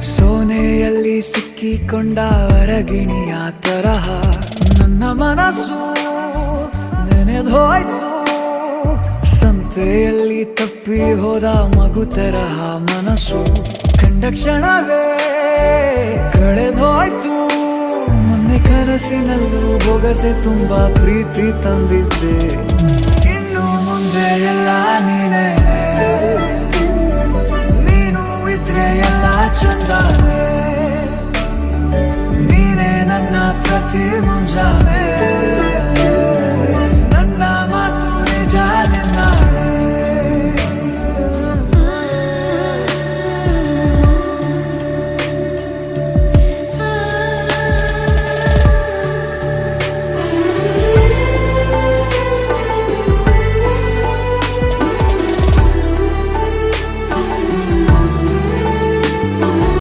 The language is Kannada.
ಸೋನೆಯಲ್ಲಿ ಸಿಕ್ಕಿಕೊಂಡ ಅರಗಿಣಿಯ ತರಹ ನನ್ನ ಮನಸ್ಸು ನೆನೆದೋಯ್ತು. ಸಂತೆಯಲ್ಲಿ ತಪ್ಪಿ ಹೋದ ಮಗು ತರಹ ಮನಸ್ಸು ಕಂಡ ಕ್ಷಣವೇ ಕಳೆದೋಯ್ತು. ಮೊನ್ನೆ ಕನಸಿನಲ್ಲೂ ಬೊಗಸೆ ತುಂಬಾ ಪ್ರೀತಿ ತಂದಿದ್ದೆ. ಇನ್ನು ಮುಂದೆ ಎಲ್ಲ ನೀನೇ, ನೀನು ಇದ್ರೆ ಎಲ್ಲ ಚಂದ.